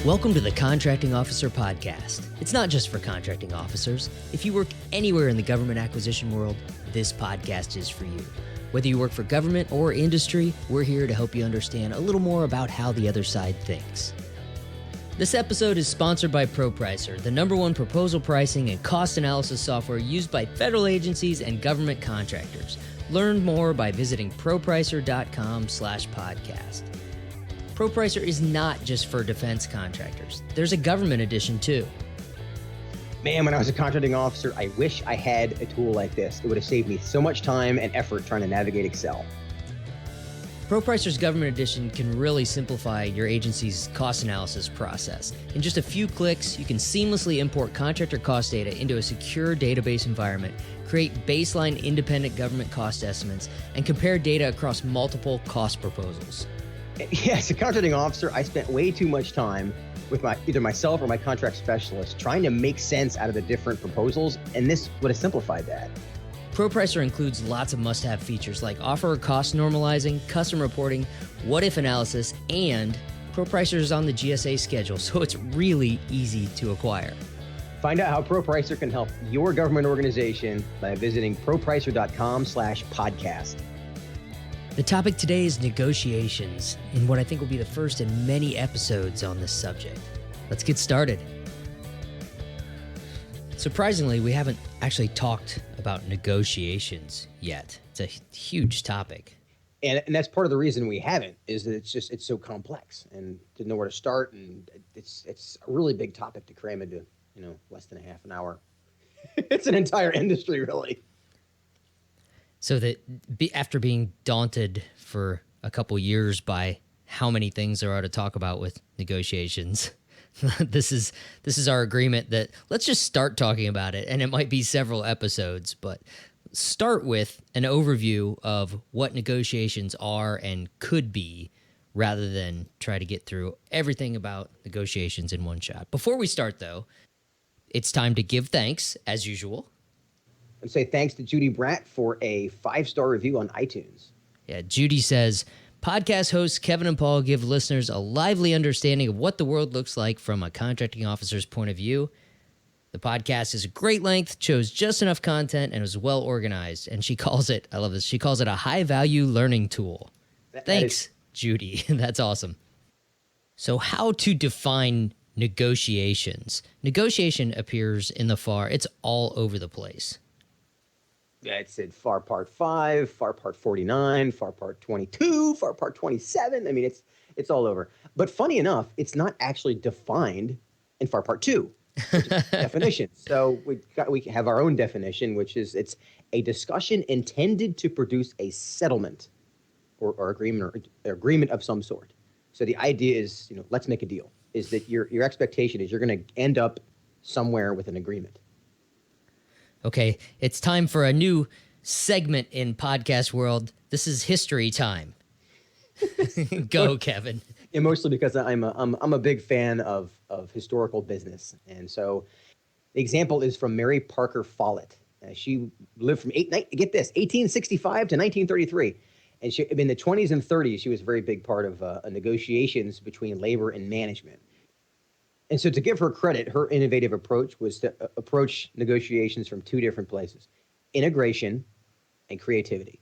Welcome to the Contracting Officer Podcast. It's not just for contracting officers. If you work anywhere in the government acquisition world, this podcast is for you. Whether you work for government or industry, we're here to help you understand a little more about how the other side thinks. This episode is sponsored by ProPricer, the #1 proposal pricing and cost analysis software used by federal agencies and government contractors. Learn more by visiting propricer.com/podcast. ProPricer is not just for defense contractors. There's a government edition too. Man, when I was a contracting officer, I wish I had a tool like this. It would have saved me so much time and effort trying to navigate Excel. ProPricer's government edition can really simplify your agency's cost analysis process. In just a few clicks, you can seamlessly import contractor cost data into a secure database environment, create baseline independent government cost estimates, and compare data across multiple cost proposals. Yeah, as a contracting officer, I spent way too much time with either myself or my contract specialist trying to make sense out of the different proposals, and this would have simplified that. ProPricer includes lots of must-have features like offer cost normalizing, custom reporting, what-if analysis, and ProPricer is on the GSA schedule, so it's really easy to acquire. Find out how ProPricer can help your government organization by visiting propricer.com/podcast. The topic today is negotiations, in what I think will be the first in many episodes on this subject. Let's get started. Surprisingly, we haven't actually talked about negotiations yet. It's a huge topic. And that's part of the reason we haven't, is that it's so complex and to know where to start. And it's a really big topic to cram into, less than a half an hour. It's an entire industry, really. So that after being daunted for a couple years by how many things there are to talk about with negotiations, this is our agreement that let's just start talking about it, and it might be several episodes, but start with an overview of what negotiations are and could be, rather than try to get through everything about negotiations in one shot. Before we start, though, it's time to give thanks, as usual. And say thanks to Judy Bratt for a 5-star review on iTunes. Yeah, Judy says, podcast hosts Kevin and Paul give listeners a lively understanding of what the world looks like from a contracting officer's point of view. The podcast is a great length, chose just enough content, and was well organized. And she calls it, I love this, she calls it a high-value learning tool. Thanks, Judy. That's awesome. So how to define negotiations? Negotiation appears in the FAR. It's all over the place. Yeah, it said FAR Part 5, FAR Part 49, FAR Part 22, FAR Part 27. I mean, it's all over. But funny enough, it's not actually defined in FAR Part 2, which is definition. So we have our own definition, which is it's a discussion intended to produce a settlement or agreement or agreement of some sort. So the idea is, let's make a deal. Is that your expectation is you're going to end up somewhere with an agreement. Okay, it's time for a new segment in podcast world. This is history time. Go, Kevin. Yeah, mostly because I'm a big fan of historical business, and so the example is from Mary Parker Follett. She lived from 1865 to 1933, and in the 20s and 30s, she was a very big part of negotiations between labor and management. And so to give her credit, her innovative approach was to approach negotiations from two different places: integration and creativity.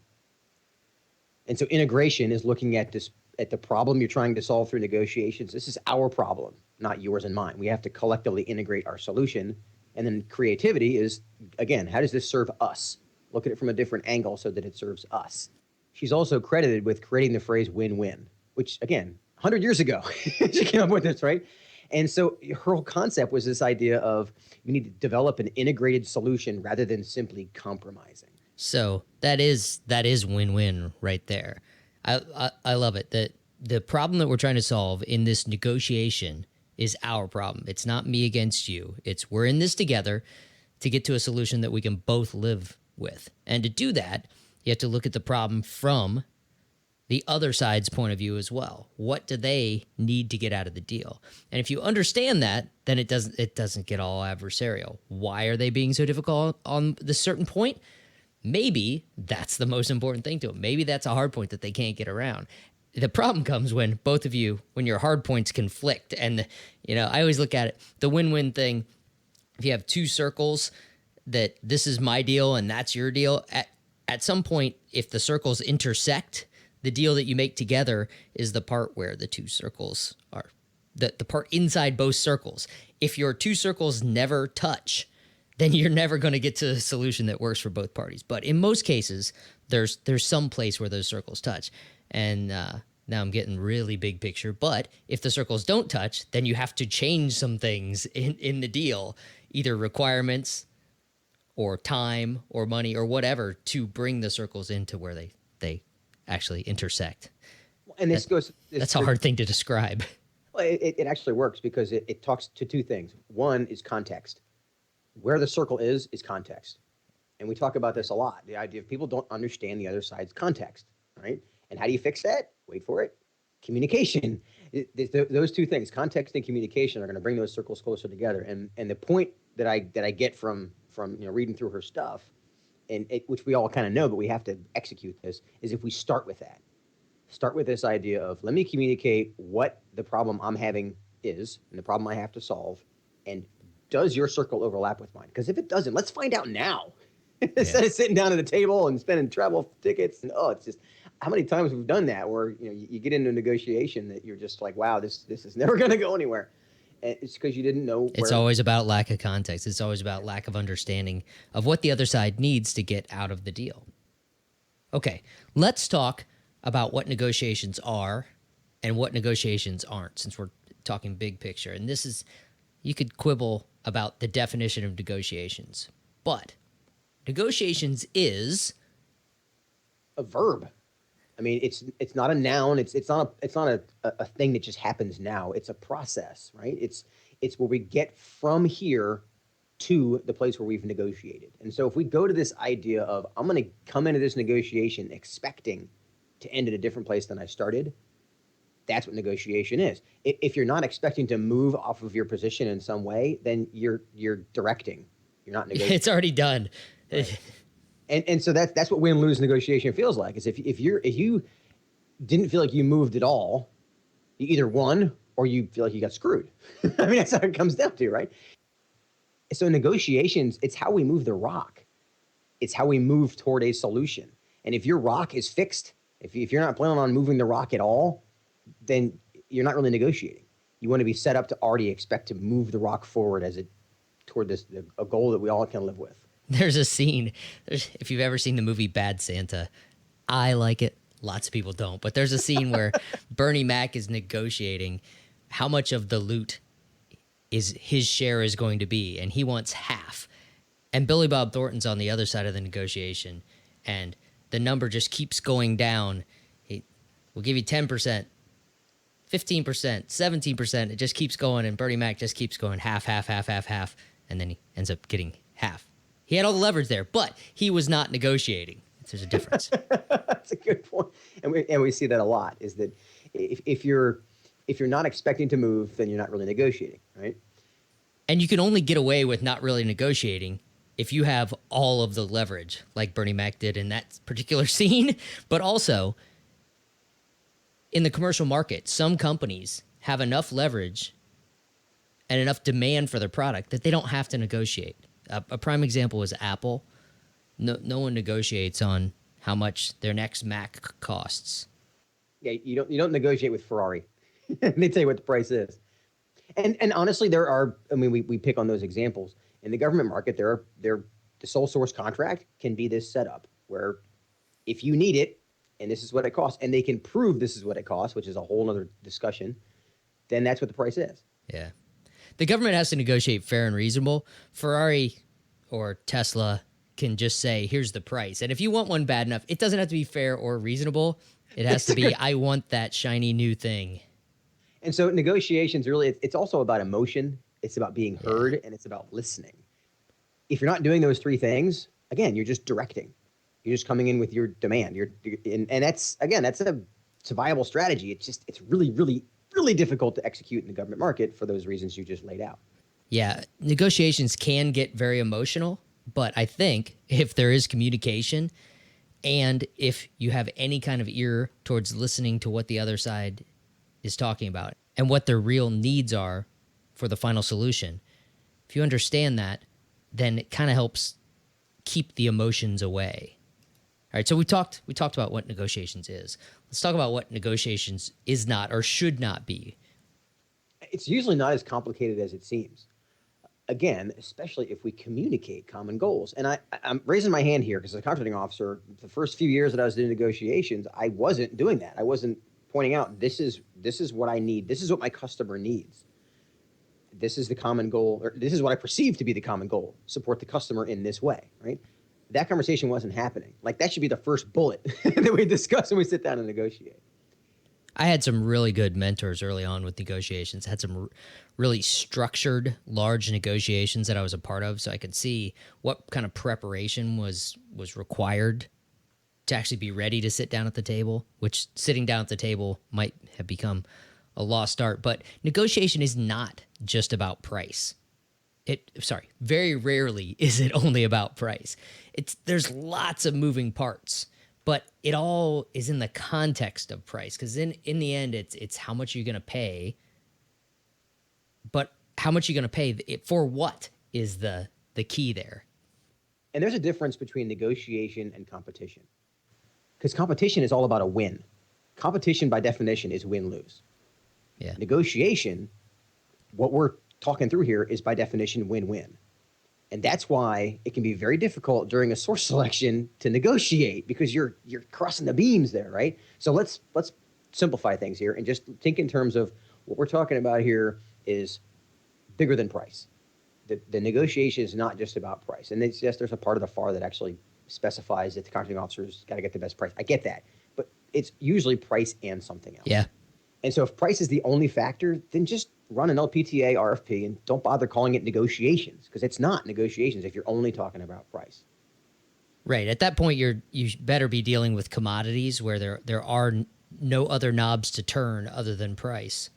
And so integration is looking at the problem you're trying to solve through negotiations. This is our problem, not yours and mine. We have to collectively integrate our solution. And then creativity is, again, how does this serve us? Look at it from a different angle so that it serves us. She's also credited with creating the phrase win-win, which, again, 100 years ago, she came up with this, right? And so her whole concept was this idea of you need to develop an integrated solution rather than simply compromising. So that is win-win right there. I love it. That the problem that we're trying to solve in this negotiation is our problem. It's not me against you. It's we're in this together to get to a solution that we can both live with. And to do that, you have to look at the problem from the other side's point of view as well. What do they need to get out of the deal? And if you understand that, then it doesn't get all adversarial. Why are they being so difficult on this certain point? Maybe that's the most important thing to them. Maybe that's a hard point that they can't get around. The problem comes when both of you, when your hard points conflict. And, I always look at it, the win-win thing. If you have two circles that this is my deal and that's your deal, at some point, if the circles intersect, the deal that you make together is the part where the two circles are, the part inside both circles. If your two circles never touch, then you're never going to get to a solution that works for both parties. But in most cases, there's some place where those circles touch. And now I'm getting really big picture. But if the circles don't touch, then you have to change some things in the deal, either requirements or time or money or whatever, to bring the circles into where they actually intersect. And that's a hard thing to describe. Well, it actually works because it talks to two things. One is context. Where the circle is context. And we talk about this a lot. The idea of people don't understand the other side's context, right? And how do you fix that? Wait for it. Communication. Those two things, context and communication, are going to bring those circles closer together. And the point that I get from reading through her stuff, which we all kind of know, but we have to execute this, is if we start with that. Start with this idea of, let me communicate what the problem I'm having is and the problem I have to solve, and does your circle overlap with mine? Because if it doesn't, let's find out now. Instead of sitting down at the table and spending travel tickets. And it's just, how many times we've done that where you get into a negotiation that you're just like, wow, this is never going to go anywhere. And it's because you didn't know. It's always about lack of context. It's always about lack of understanding of what the other side needs to get out of the deal. Okay, let's talk about what negotiations are and what negotiations aren't, since we're talking big picture. And this is, you could quibble about the definition of negotiations, but negotiations is a verb. I mean, it's not a noun. It's not a thing that just happens now. It's a process, right? It's where we get from here to the place where we've negotiated. And so if we go to this idea of, I'm going to come into this negotiation expecting to end at a different place than I started, that's what negotiation is. If you're not expecting to move off of your position in some way, then you're directing. You're not negotiating. It's already done. Right. And so that's what win-lose negotiation feels like. Is if you didn't feel like you moved at all, you either won or you feel like you got screwed. I mean, that's how it comes down to, right? So negotiations, it's how we move the rock. It's how we move toward a solution. And if your rock is fixed, if you're not planning on moving the rock at all, then you're not really negotiating. You want to be set up to already expect to move the rock forward toward a goal that we all can live with. There's a scene, if you've ever seen the movie Bad Santa, I like it. Lots of people don't. But there's a scene where Bernie Mac is negotiating how much of the loot his share is going to be, and he wants half. And Billy Bob Thornton's on the other side of the negotiation, and the number just keeps going down. We'll give you 10%, 15%, 17%. It just keeps going, and Bernie Mac just keeps going half, and then he ends up getting half. He had all the leverage there, but he was not negotiating. There's a difference. That's a good point, and we see that a lot. Is that if you're not expecting to move, then you're not really negotiating, right? And you can only get away with not really negotiating if you have all of the leverage, like Bernie Mac did in that particular scene. But also, in the commercial market, some companies have enough leverage and enough demand for their product that they don't have to negotiate. A prime example is Apple. No one negotiates on how much their next Mac costs. Yeah, you don't negotiate with Ferrari. They tell you what the price is. And honestly, there are. I mean, we pick on those examples in the government market. The sole source contract can be this setup where if you need it and this is what it costs, and they can prove this is what it costs, which is a whole other discussion, then that's what the price is. Yeah. The government has to negotiate fair and reasonable. Ferrari or Tesla can just say, here's the price. And if you want one bad enough, it doesn't have to be fair or reasonable. It has to be, I want that shiny new thing. And so negotiations really, it's also about emotion. It's about being heard, and it's about listening. If you're not doing those three things, again, you're just directing. You're just coming in with your demand. And that's a viable strategy. It's really, really, really difficult to execute in the government market for those reasons you just laid out. Yeah, negotiations can get very emotional, but I think if there is communication And if you have any kind of ear towards listening to what the other side is talking about and what their real needs are for the final solution, if you understand that, then it kind of helps keep the emotions away. All right, so we talked about what negotiations is. Let's talk about what negotiations is not or should not be. It's usually not as complicated as it seems. Again, especially if we communicate common goals. And I'm raising my hand here because as a contracting officer, the first few years that I was doing negotiations, I wasn't doing that. I wasn't pointing out this is what I need. This is what my customer needs. This is the common goal, or this is what I perceive to be the common goal. Support the customer in this way, right? That conversation wasn't happening. Like that should be the first bullet that we discuss when we sit down and negotiate. I had some really good mentors early on with negotiations, had some really structured, large negotiations that I was a part of, so I could see what kind of preparation was required to actually be ready to sit down at the table, which sitting down at the table might have become a lost art. But negotiation is not just about price. Very rarely is it only about price. There's lots of moving parts, but it all is in the context of price, because in the end, it's how much you're going to pay, but how much you're going to pay for what is the key there. And there's a difference between negotiation and competition, because competition is all about a win. Competition, by definition, is win-lose. Yeah. Negotiation, what we're talking through here, is by definition win-win. And that's why it can be very difficult during a source selection to negotiate, because you're crossing the beams there, right? So let's simplify things here and just think in terms of what we're talking about here is bigger than price. The negotiation is not just about price. And it's just there's a part of the FAR that actually specifies that the contracting officers got to get the best price. I get that. But it's usually price and something else. Yeah. And so if price is the only factor, then just run an LPTA RFP and don't bother calling it negotiations, because it's not negotiations if you're only talking about price. Right. At that point, you better be dealing with commodities where there are no other knobs to turn other than price.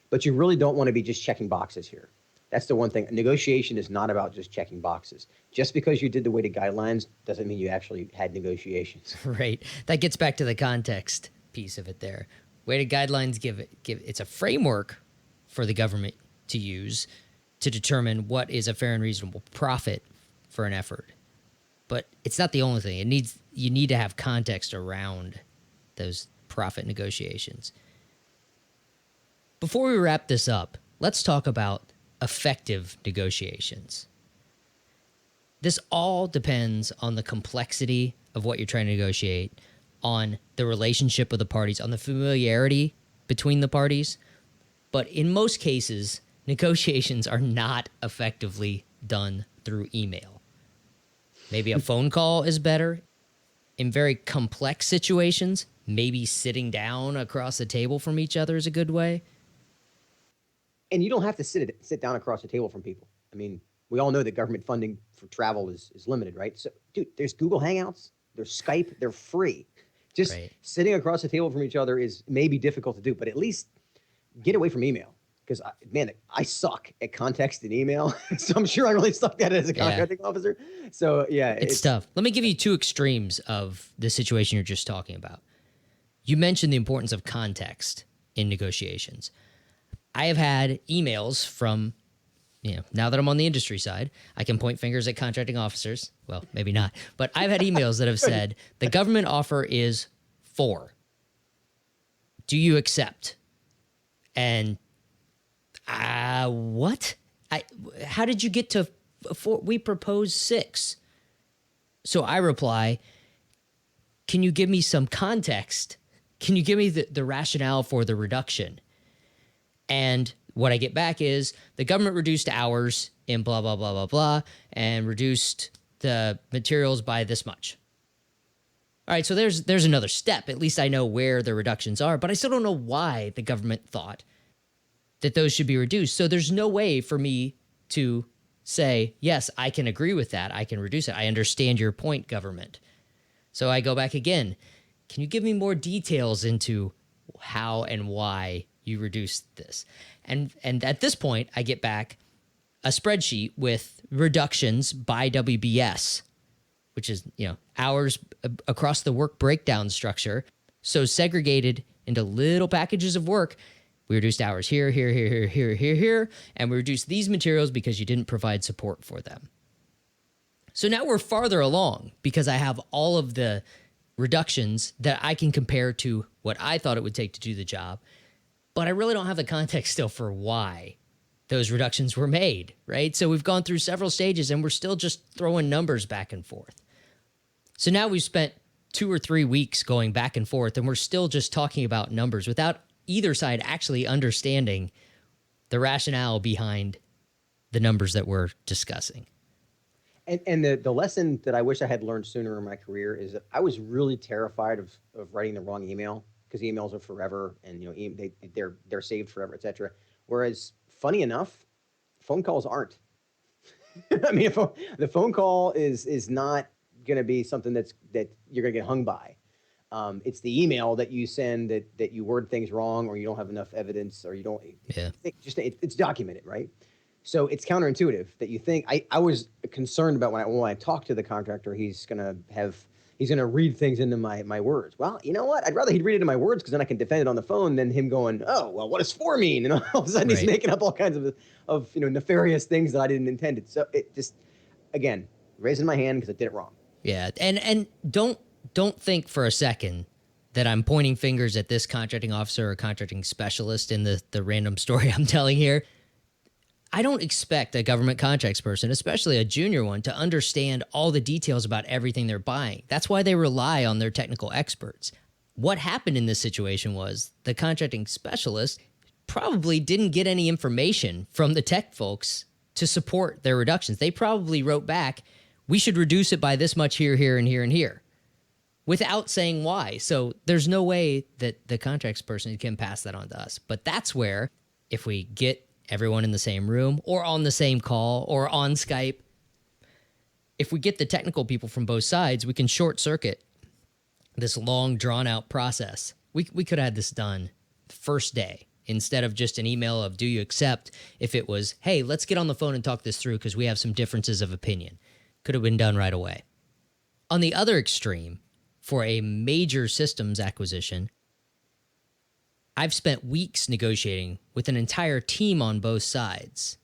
But you really don't want to be just checking boxes here. That's the one thing. Negotiation is not about just checking boxes. Just because you did the weighted guidelines doesn't mean you actually had negotiations. Right. That gets back to the context piece of it there. Weighted guidelines give it's a framework for the government to use to determine what is a fair and reasonable profit for an effort. But it's not the only thing. You need to have context around those profit negotiations. Before we wrap this up, let's talk about effective negotiations. This all depends on the complexity of what you're trying to negotiate, on the relationship of the parties, on the familiarity between the parties. But in most cases, negotiations are not effectively done through email. Maybe a phone call is better. In very complex situations, maybe sitting down across the table from each other is a good way. And you don't have to sit down across the table from people. I mean, we all know that government funding for travel is limited, right? So, dude, there's Google Hangouts, there's Skype, they're free. Just right. Sitting across the table from each other is maybe difficult to do, but at least get away from email. Because, man, I suck at context in email. So I'm sure I really sucked at it as a contracting officer. So, yeah. It's tough. Let me give you two extremes of the situation you're just talking about. You mentioned the importance of context in negotiations. I have had emails from, now that I'm on the industry side, I can point fingers at contracting officers. Well, maybe not. But I've had emails that have said, the government offer is 4. Do you accept? And what? How did you get to 4? We proposed 6. So I reply, can you give me some context? Can you give me the rationale for the reduction? And what I get back is the government reduced hours in blah, blah, blah, blah, blah, and reduced the materials by this much. All right, so there's another step. At least I know where the reductions are, but I still don't know why the government thought that those should be reduced. So there's no way for me to say, yes, I can agree with that. I can reduce it. I understand your point, government. So I go back again. Can you give me more details into how and why you reduced this? And at this point, I get back a spreadsheet with reductions by WBS which is, hours across the work breakdown structure. So segregated into little packages of work. We reduced hours here, here, here, here, here, here, here, and we reduced these materials because you didn't provide support for them. So now we're farther along because I have all of the reductions that I can compare to what I thought it would take to do the job, but I really don't have the context still for why those reductions were made, right? So we've gone through several stages and we're still just throwing numbers back and forth. So now we've spent 2 or 3 weeks going back and forth and we're still just talking about numbers without either side actually understanding the rationale behind the numbers that we're discussing. And the lesson that I wish I had learned sooner in my career is that I was really terrified of writing the wrong email, because emails are forever and they're saved forever, etc. Whereas, funny enough, phone calls aren't. I mean, the phone call is not going to be something that you're going to get hung by. It's the email that you send that you word things wrong, or you don't have enough evidence, or you don't. Yeah. It's documented, right? So it's counterintuitive that you think. I was concerned about when I talk to the contractor, he's gonna read things into my words. Well, you know what? I'd rather he'd read it in my words, because then I can defend it on the phone, than him going, "Oh, well, what does for mean?" And all of a sudden he's making up all kinds of nefarious things that I didn't intend it. So it just, again, raising my hand because I did it wrong. Yeah, and don't think for a second that I'm pointing fingers at this contracting officer or contracting specialist in the random story I'm telling here. I don't expect a government contracts person, especially a junior one, to understand all the details about everything they're buying. That's why they rely on their technical experts. What happened in this situation was the contracting specialist probably didn't get any information from the tech folks to support their reductions. They probably wrote back, "We should reduce it by this much here, here, and here, and here," without saying why. So there's no way that the contracts person can pass that on to us. But that's where, if we get everyone in the same room or on the same call or on Skype, if we get the technical people from both sides, we can short circuit this long drawn out process. We could have had this done the first day instead of just an email of, "Do you accept?" If it was, "Hey, let's get on the phone and talk this through because we have some differences of opinion." Could have been done right away. On the other extreme, for a major systems acquisition, I've spent weeks negotiating with an entire team on both sides.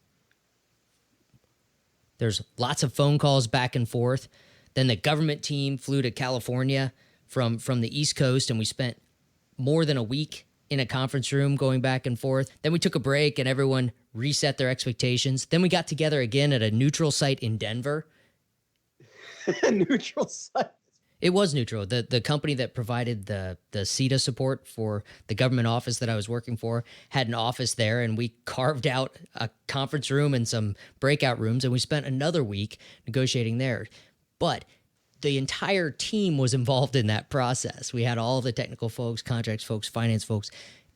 There's lots of phone calls back and forth. Then the government team flew to California from the East Coast, and we spent more than a week in a conference room going back and forth. Then we took a break and everyone reset their expectations. Then we got together again at a neutral site in Denver. Neutral site? It was neutral. The company that provided the CETA support for the government office that I was working for had an office there, and we carved out a conference room and some breakout rooms, and we spent another week negotiating there. But the entire team was involved in that process. We had all the technical folks, contracts folks, finance folks,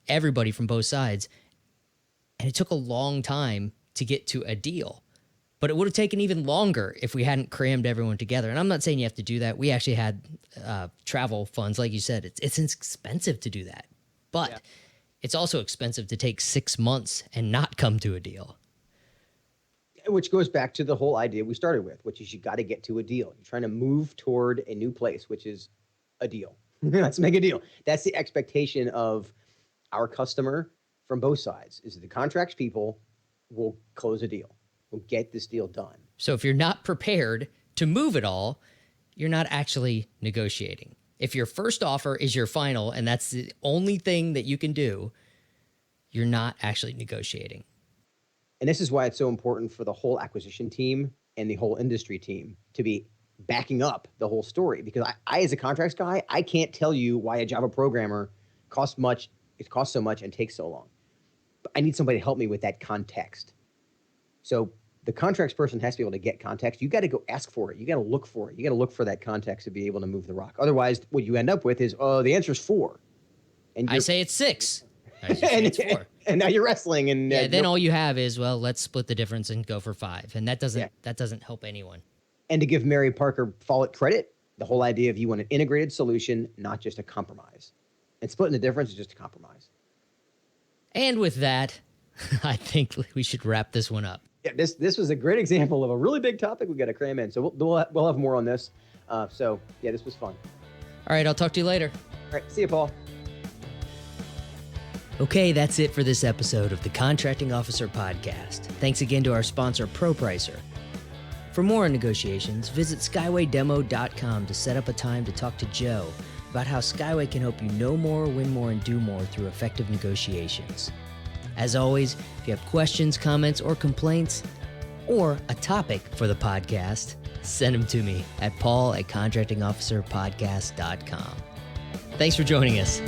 everybody from both sides. And it took a long time to get to a deal. But it would have taken even longer if we hadn't crammed everyone together. And I'm not saying you have to do that. We actually had travel funds. Like you said, it's expensive to do that. But it's also expensive to take 6 months and not come to a deal. Which goes back to the whole idea we started with, which is you got to get to a deal. You're trying to move toward a new place, which is a deal. Let's make a deal. That's the expectation of our customer from both sides, is the contracts people will close a deal. We'll get this deal done. So if you're not prepared to move it all, you're not actually negotiating. If your first offer is your final and that's the only thing that you can do, you're not actually negotiating. And this is why it's so important for the whole acquisition team and the whole industry team to be backing up the whole story. Because I as a contracts guy, I can't tell you why a Java programmer costs so much and takes so long. But I need somebody to help me with that context. So the contracts person has to be able to get context. You got to go ask for it. You got to look for it. You got to look for that context to be able to move the rock. Otherwise, what you end up with is, the answer is 4. And I say it's 6. I say it's 4. And now you're wrestling. And then all you have is, well, let's split the difference and go for 5. And that doesn't help anyone. And to give Mary Parker Follett credit, the whole idea of you want an integrated solution, not just a compromise. And splitting the difference is just a compromise. And with that, I think we should wrap this one up. Yeah, this was a great example of a really big topic we got to cram in. So we'll have more on this. So yeah, this was fun. All right, I'll talk to you later. All right, see you, Paul. Okay, that's it for this episode of the Contracting Officer Podcast. Thanks again to our sponsor, ProPricer. For more on negotiations, visit SkywayDemo.com to set up a time to talk to Joe about how Skyway can help you know more, win more, and do more through effective negotiations. As always, if you have questions, comments, or complaints, or a topic for the podcast, send them to me at paul@contractingofficerpodcast.com. Thanks for joining us.